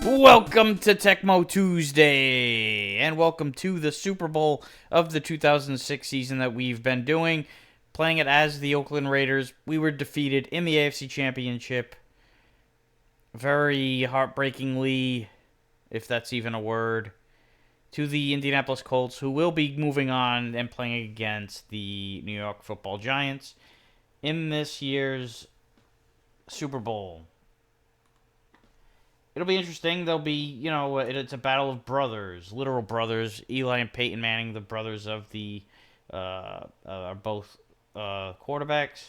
Welcome to Tecmo Tuesday, and welcome to the Super Bowl of the 2006 season that we've been doing, playing it as the Oakland Raiders. We were defeated in the AFC Championship, very heartbreakingly, if that's even a word, to the Indianapolis Colts, who will be moving on and playing against the New York Football Giants in this year's Super Bowl. It'll be interesting. There'll be, it's a battle of brothers, literal brothers. Eli and Peyton Manning, the brothers of the, are both quarterbacks.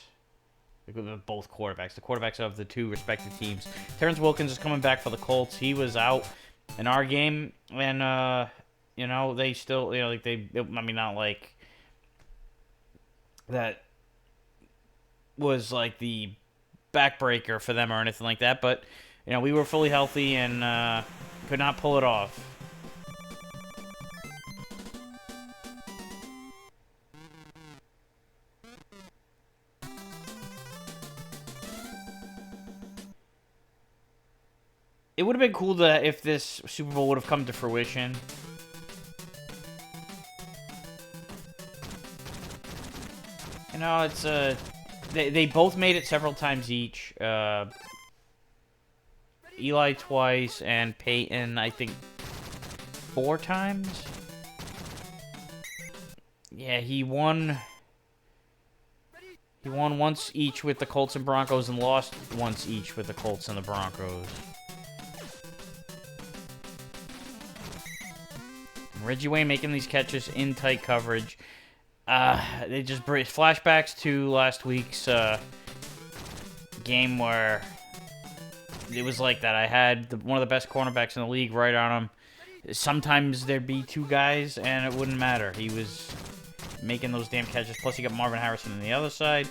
Both quarterbacks. The quarterbacks of the two respective teams. Terrence Wilkins is coming back for the Colts. He was out in our game, and they still, not like that was like the backbreaker for them or anything like that, but. We were fully healthy and could not pull it off. It would have been cool if this Super Bowl would have come to fruition. It's they both made it several times each. Eli twice, and Peyton, I think, 4 times? Yeah, he won once each with the Colts and Broncos, and lost once each with the Colts and the Broncos. And Reggie Wayne making these catches in tight coverage. They just bring flashbacks to last week's game where... It was like that. I had one of the best cornerbacks in the league right on him. Sometimes there'd be 2 guys, and it wouldn't matter. He was making those damn catches. Plus, you got Marvin Harrison on the other side.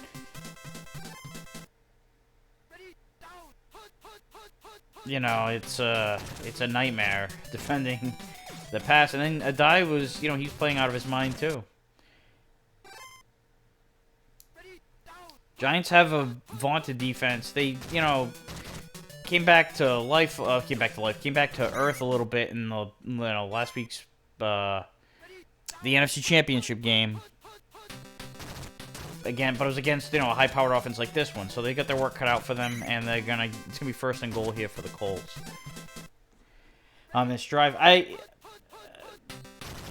It's a nightmare defending the pass. And then Adai was, he's playing out of his mind too. Giants have a vaunted defense. They, came back to earth a little bit in the last week's the NFC Championship game. Again, but it was against a high-powered offense like this one, so they got their work cut out for them, and it's gonna be first and goal here for the Colts on this drive.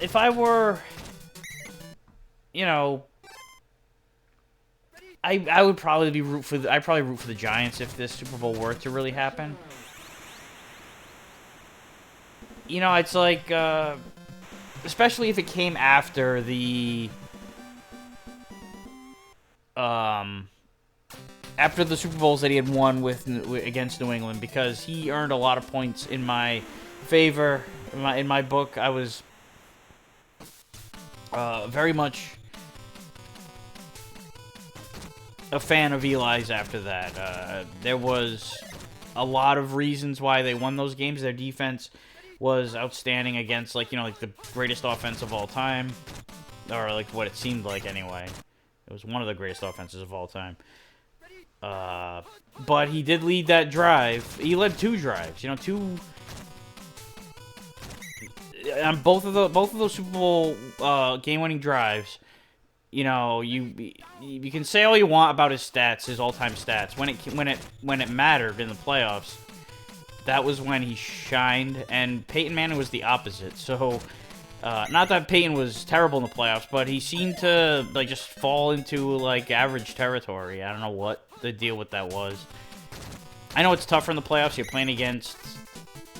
If I were, I would probably root for the Giants if this Super Bowl were to really happen. It's like, especially if it came after the Super Bowls that he had won against New England, because he earned a lot of points in my favor. In my book, I was very much a fan of Eli's after that. There was a lot of reasons why they won those games. Their defense was outstanding against, the greatest offense of all time. Or, what it seemed like, anyway. It was one of the greatest offenses of all time. But he did lead that drive. He led 2 drives. On both of those Super Bowl game-winning drives. You can say all you want about his stats, his all-time stats. When it mattered in the playoffs, that was when he shined. And Peyton Manning was the opposite. So, not that Peyton was terrible in the playoffs, but he seemed to just fall into average territory. I don't know what the deal with that was. I know it's tougher in the playoffs. You're playing against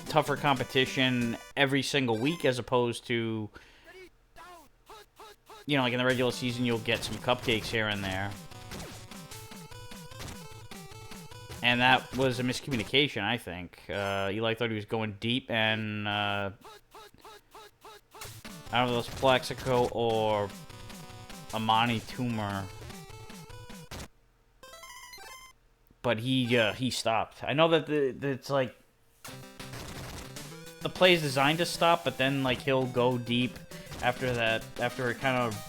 tougher competition every single week, as opposed to. In the regular season, you'll get some cupcakes here and there. And that was a miscommunication, I think. Eli thought he was going deep, and I don't know if it was Plaxico or Amani Toomer. But he stopped. I know that it's the play is designed to stop, but then he'll go deep after that, after it kind of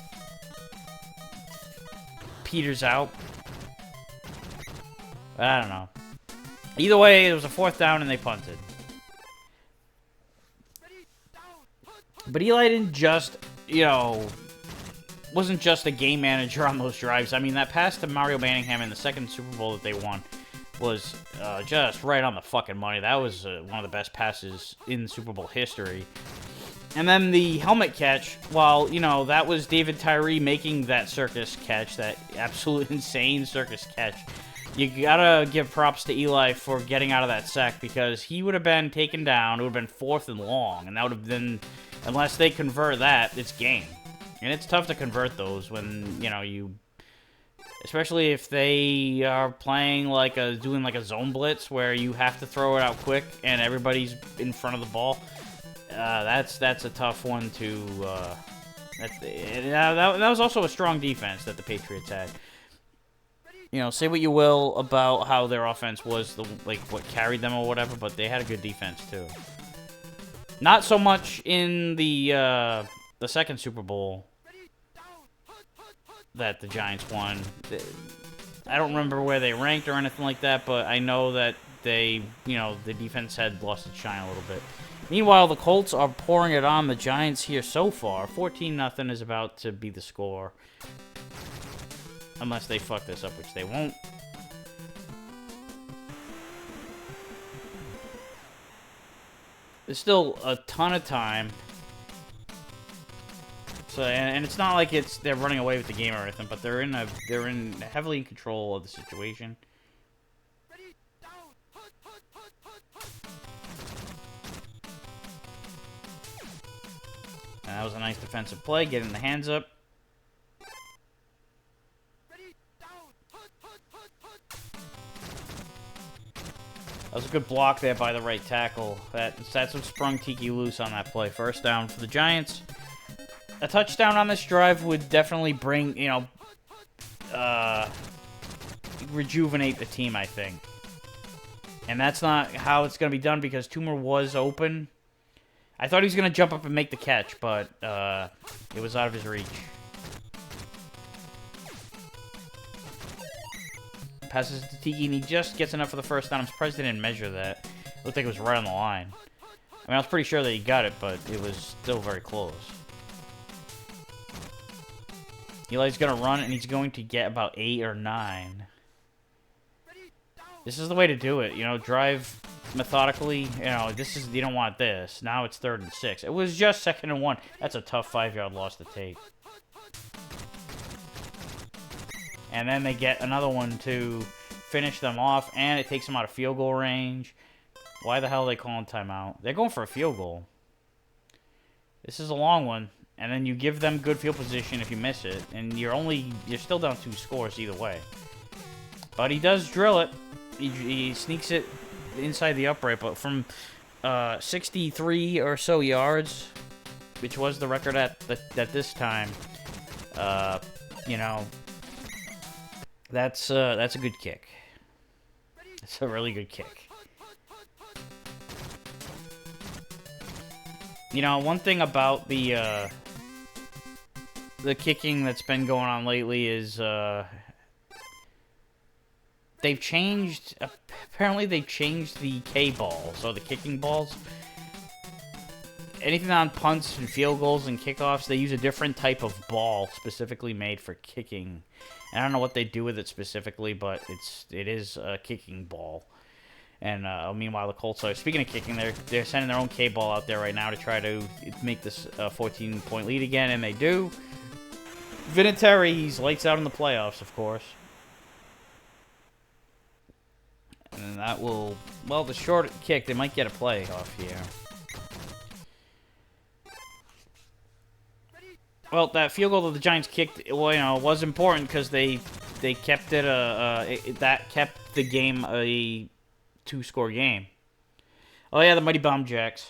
peters out. I don't know. Either way, it was a 4th down and they punted. But Eli didn't just, you know, wasn't just a game manager on those drives. I mean, that pass to Mario Manningham in the second Super Bowl that they won was just right on the fucking money. That was one of the best passes in Super Bowl history. And then the helmet catch, while, you know, that was David Tyree making that circus catch, that absolute insane circus catch. You gotta give props to Eli for getting out of that sack, because he would have been taken down. It would have been 4th and long, and that would have been, unless they convert that, it's game. And it's tough to convert those when, you know, especially if they are playing like doing like a zone blitz where you have to throw it out quick and everybody's in front of the ball. That's a tough one to. That was also a strong defense that the Patriots had. You know, say what you will about how their offense was what carried them or whatever, but they had a good defense too. Not so much in the second Super Bowl that the Giants won. I don't remember where they ranked or anything like that, but I know that the defense had lost its shine a little bit. Meanwhile, the Colts are pouring it on the Giants here so far. 14-0 is about to be the score. Unless they fuck this up, which they won't. There's still a ton of time. So, and it's not like they're running away with the game or anything, but they're heavily in control of the situation. And that was a nice defensive play, getting the hands up. That was a good block there by the right tackle. That's what sprung Tiki loose on that play. First down for the Giants. A touchdown on this drive would definitely bring, rejuvenate the team, I think. And that's not how it's going to be done, because Toomer was open. I thought he was going to jump up and make the catch, but it was out of his reach. Passes to Tiki, and he just gets enough for the first down. I'm surprised they didn't measure that. It looked like it was right on the line. I mean, I was pretty sure that he got it, but it was still very close. Eli's going to run, and he's going to get about 8 or 9. This is the way to do it. Drive methodically. You don't want this. Now it's 3rd and 6. It was just 2nd and 1. That's a tough 5-yard loss to take. And then they get another one to finish them off, and it takes them out of field goal range. Why the hell are they calling timeout? They're going for a field goal. This is a long one, and then you give them good field position if you miss it, and you're still down 2 scores either way. But he does drill it. He sneaks it inside the upright, but from 63 or so yards, which was the record at this time, that's a good kick. It's a really good kick. One thing about the kicking that's been going on lately is apparently they've changed the K-ball, so the kicking balls. Anything on punts and field goals and kickoffs, they use a different type of ball specifically made for kicking. And I don't know what they do with it specifically, but it is a kicking ball. And meanwhile, the Colts are, speaking of kicking, they're sending their own K-ball out there right now to try to make this a 14-point lead again, and they do. Vinatieri, he's lights out in the playoffs, of course. And that will, the short kick, they might get a play off here. Well, that field goal that the Giants kicked, was important because they kept it that kept the game a 2-score game. Oh yeah, the Mighty Bomb Jacks.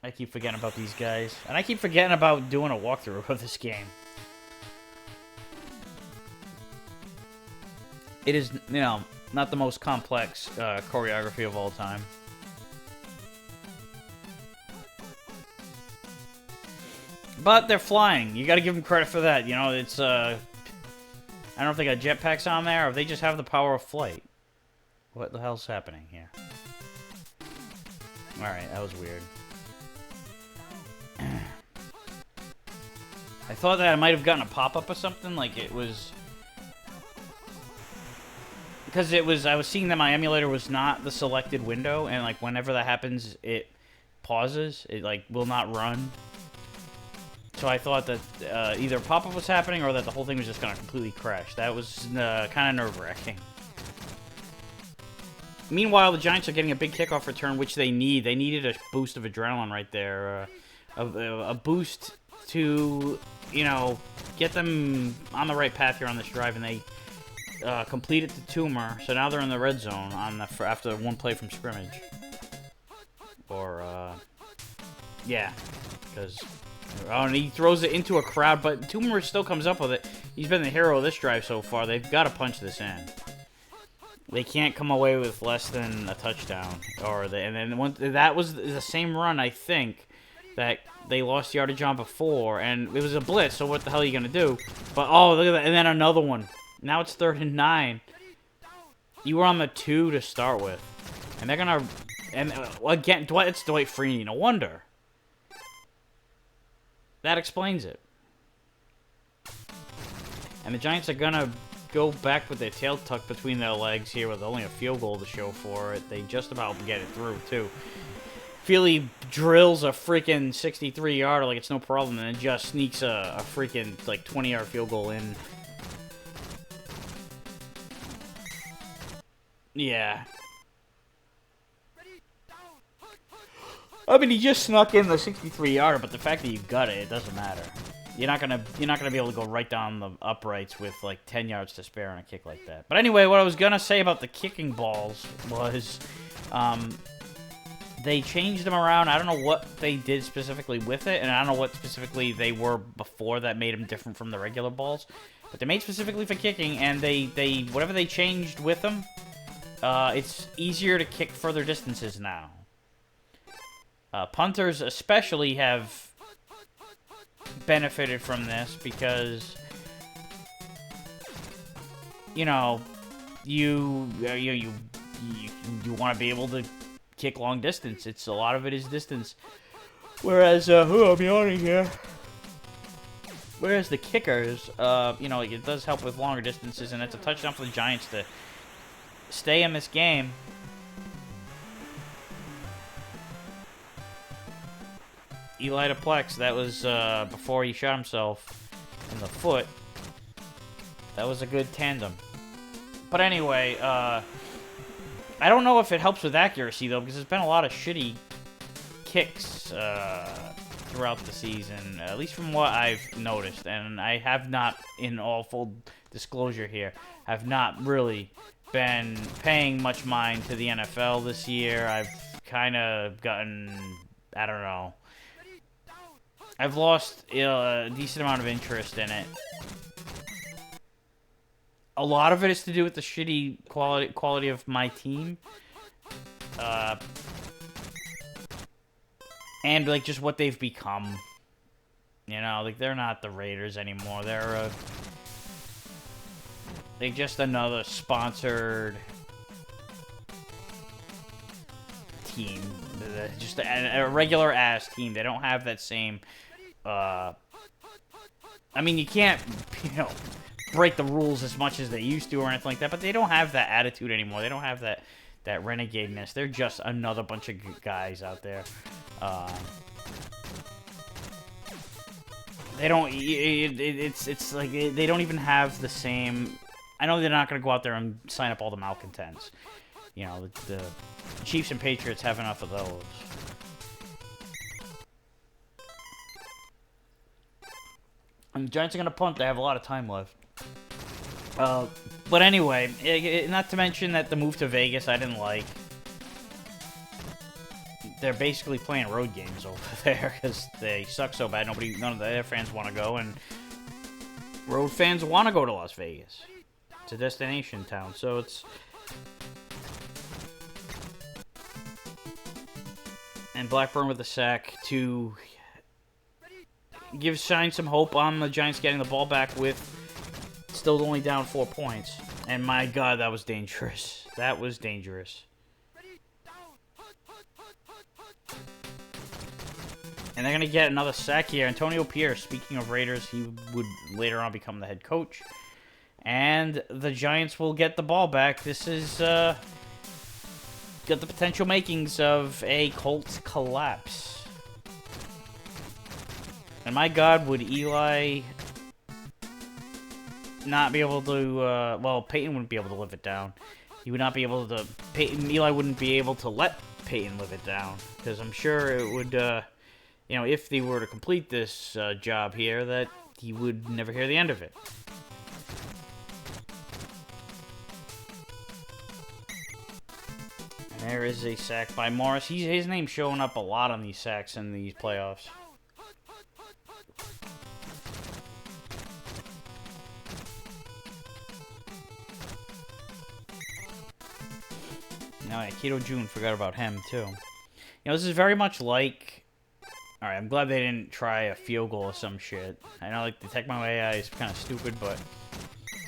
I keep forgetting about these guys, and I keep forgetting about doing a walkthrough of this game. It is, not the most complex choreography of all time. But they're flying. You got to give them credit for that. It's I don't know if they got jetpacks on there or if they just have the power of flight. What the hell's happening here? All right, that was weird. I thought that I might have gotten a pop-up or something, like it was... Because it was, I was seeing that my emulator was not the selected window, and like whenever that happens, it pauses. It like will not run. So I thought that either a pop-up was happening or that the whole thing was just gonna completely crash. That was kind of nerve-wracking. Meanwhile, the Giants are getting a big kickoff return, which they need. They needed a boost of adrenaline right there, a boost to, you know, get them on the right path here on this drive, and they completed the tumor, so now they're in the red zone on the after one play from scrimmage. Or yeah, because and he throws it into a crowd, but Toomer still comes up with it. He's been the hero of this drive so far. They've got to punch this in. They can't come away with less than a touchdown, and then that was the same run, I think, that they lost yardage on before, and it was a blitz. So what the hell are you gonna do? But oh, look at that, and then another one. Now it's 3rd and 9. You were on the 2 to start with, and they're gonna, and again, it's Dwight Freeney. No wonder. That explains it. And the Giants are gonna go back with their tail tucked between their legs here with only a field goal to show for it. They just about get it through, too. Philly drills a freaking 63-yarder like it's no problem, and then just sneaks a freaking, like, 20-yard field goal in. Yeah. I mean, he just snuck in the 63-yarder, but the fact that you got it doesn't matter. You're not gonna be able to go right down the uprights with like 10 yards to spare on a kick like that. But anyway, what I was gonna say about the kicking balls was, they changed them around. I don't know what they did specifically with it, and I don't know what specifically they were before that made them different from the regular balls. But they're made specifically for kicking, and they whatever they changed with them, it's easier to kick further distances now. Punters especially have benefited from this because, you know, you want to be able to kick long distance. It's a lot of it is distance. Whereas, I'm yawning here. Whereas the kickers, you know, it does help with longer distances, and it's a touchdown for the Giants to stay in this game. Eli to Plex, that was before he shot himself in the foot. That was a good tandem. But anyway, I don't know if it helps with accuracy, though, because there's been a lot of shitty kicks throughout the season, at least from what I've noticed. And I have not, in all full disclosure here, have not really been paying much mind to the NFL this year. I've kind of gotten, I don't know, I've lost a decent amount of interest in it. A lot of it is to do with the shitty quality of my team. And, like, just what they've become. You know, like, they're not the Raiders anymore. They're just another sponsored team. Just a regular-ass team. They don't have that same... I mean, you can't, you know, break the rules as much as they used to or anything like that, but they don't have that attitude anymore. They don't have that renegade-ness. They're just another bunch of guys out there. They don't, it's like, they don't even have the same, I know they're not going to go out there and sign up all the malcontents. You know, the Chiefs and Patriots have enough of those. And the Giants are going to punt. They have a lot of time left. But anyway, not to mention that the move to Vegas I didn't like. They're basically playing road games over there because they suck so bad. None of their fans want to go, and road fans want to go to Las Vegas. It's a destination town, so it's... And Blackburn with the sack to shine some hope on the Giants getting the ball back with still only down 4 points. And my God, that was dangerous. That was dangerous. And they're going to get another sack here. Antonio Pierce, speaking of Raiders, he would later on become the head coach. And the Giants will get the ball back. This is got the potential makings of a Colts collapse. And my God, would Eli not be able to... well, Peyton wouldn't be able to live it down. He would not be able to... Eli wouldn't be able to let Peyton live it down. Because I'm sure it would... you know, if they were to complete this job here, that he would never hear the end of it. And there is a sack by Morris. His name's showing up a lot on these sacks in these playoffs. Now, yeah, Keto June, forgot about him, too. You know, this is very much like... Alright, I'm glad they didn't try a field goal or some shit. I know, like, the Tecmo AI is kind of stupid, but...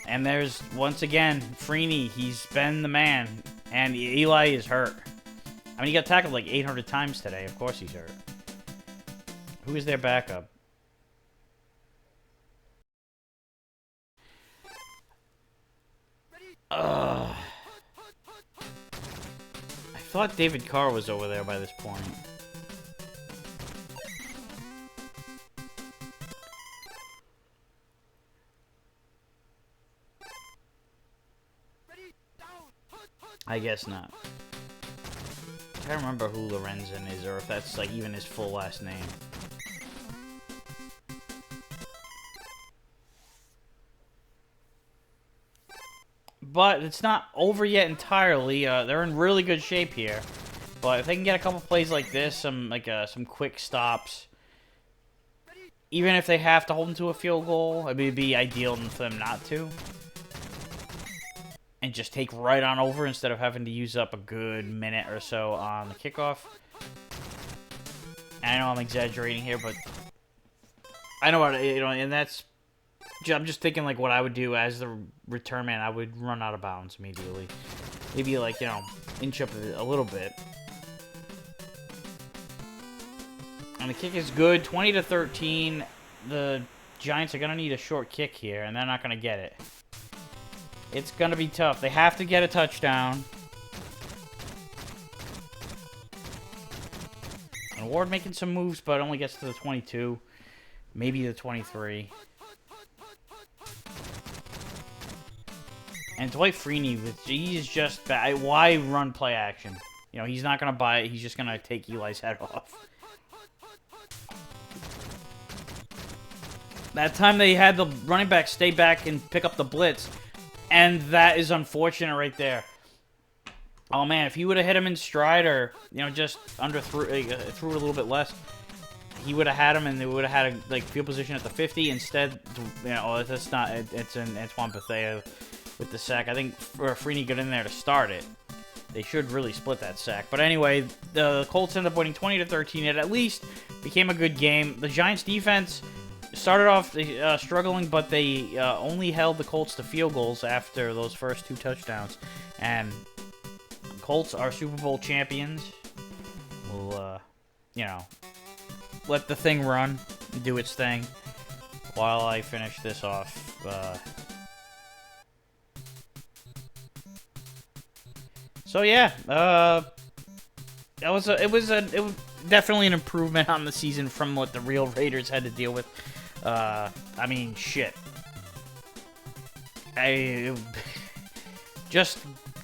And there's, once again, Freeney. He's been the man. And Eli is hurt. I mean, he got tackled like 800 times today. Of course he's hurt. Who is their backup? I thought David Carr was over there by this point. I guess not. I can't remember who Lorenzen is, or if that's like even his full last name. But it's not over yet entirely. They're in really good shape here. But if they can get a couple plays like this, some quick stops, even if they have to hold them to a field goal, I mean, it'd be ideal for them not to. And just take right on over instead of having to use up a good minute or so on the kickoff. And I know I'm exaggerating here, but I know what, you know, and that's... I'm just thinking, like, what I would do as the return man. I would run out of bounds immediately. Maybe, like, you know, inch up a little bit. And the kick is good. 20-13. The Giants are going to need a short kick here, and they're not going to get it. It's going to be tough. They have to get a touchdown. And Ward making some moves, but only gets to the 22. Maybe the 23. And Dwight Freeney, he's just bad. Why run play action? You know, he's not going to buy it. He's just going to take Eli's head off. That time they had the running back stay back and pick up the blitz. And that is unfortunate right there. Oh, man, if he would have hit him in stride or, you know, just threw it a little bit less, he would have had him and they would have had a, like, field position at the 50. Instead, you know, that's not, it's an Antoine Bethea with the sack. I think Freeney got in there to start it. They should really split that sack. But anyway, the Colts ended up winning 20-13. It at least became a good game. The Giants' defense started off struggling, but they only held the Colts to field goals after those first 2 touchdowns. And Colts are Super Bowl champions. We'll, you know, let the thing run, do its thing, while I finish this off. So yeah, it was definitely an improvement on the season from what the real Raiders had to deal with. I mean, shit. Just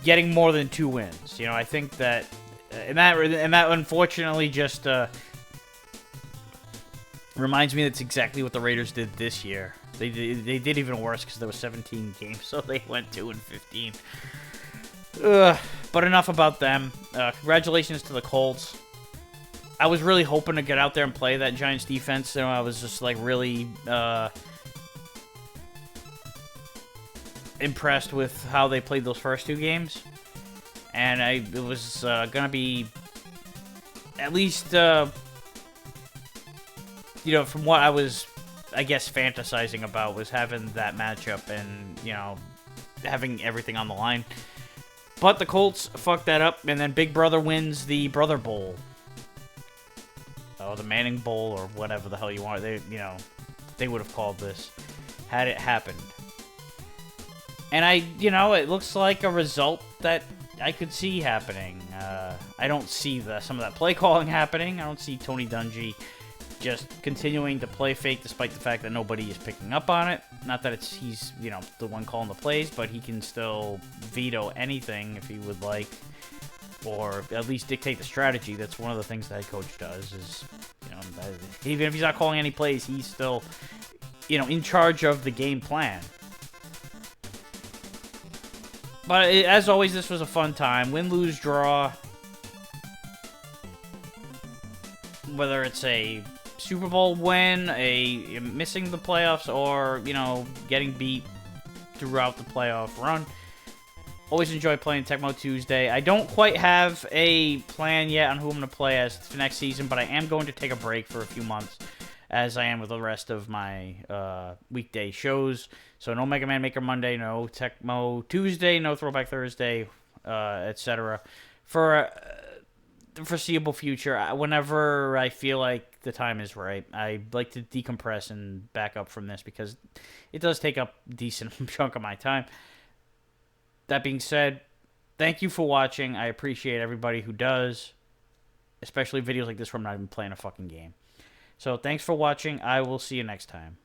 getting more than 2 wins. You know, I think that, and that unfortunately just reminds me that's exactly what the Raiders did this year. They did even worse because there were 17 games, so they went 2-15. But enough about them. Congratulations to the Colts. I was really hoping to get out there and play that Giants defense. You know, I was just, like, really impressed with how they played those first 2 games. And it was going to be at least, you know, from what I was, I guess, fantasizing about was having that matchup and, you know, having everything on the line. But the Colts fucked that up, and then Big Brother wins the Brother Bowl. or the Manning Bowl, or whatever the hell you want. They, they would have called this had it happened. And it looks like a result that I could see happening. I don't see some of that play calling happening. I don't see Tony Dungy just continuing to play fake despite the fact that nobody is picking up on it. Not that he's the one calling the plays, but he can still veto anything if he would like, or at least dictate the strategy. That's one of the things the head coach does is, even if he's not calling any plays, he's still, in charge of the game plan. But as always, this was a fun time. Win, lose, draw. Whether it's a Super Bowl win, a missing the playoffs, or, getting beat throughout the playoff run. Always enjoy playing Tecmo Tuesday. I don't quite have a plan yet on who I'm going to play as for next season, but I am going to take a break for a few months, as I am with the rest of my weekday shows. So no Mega Man Maker Monday, no Tecmo Tuesday, no Throwback Thursday, etc. For the foreseeable future, whenever I feel like the time is right, I like to decompress and back up from this because it does take up a decent chunk of my time. That being said, thank you for watching. I appreciate everybody who does, especially videos like this where I'm not even playing a fucking game. So thanks for watching. I will see you next time.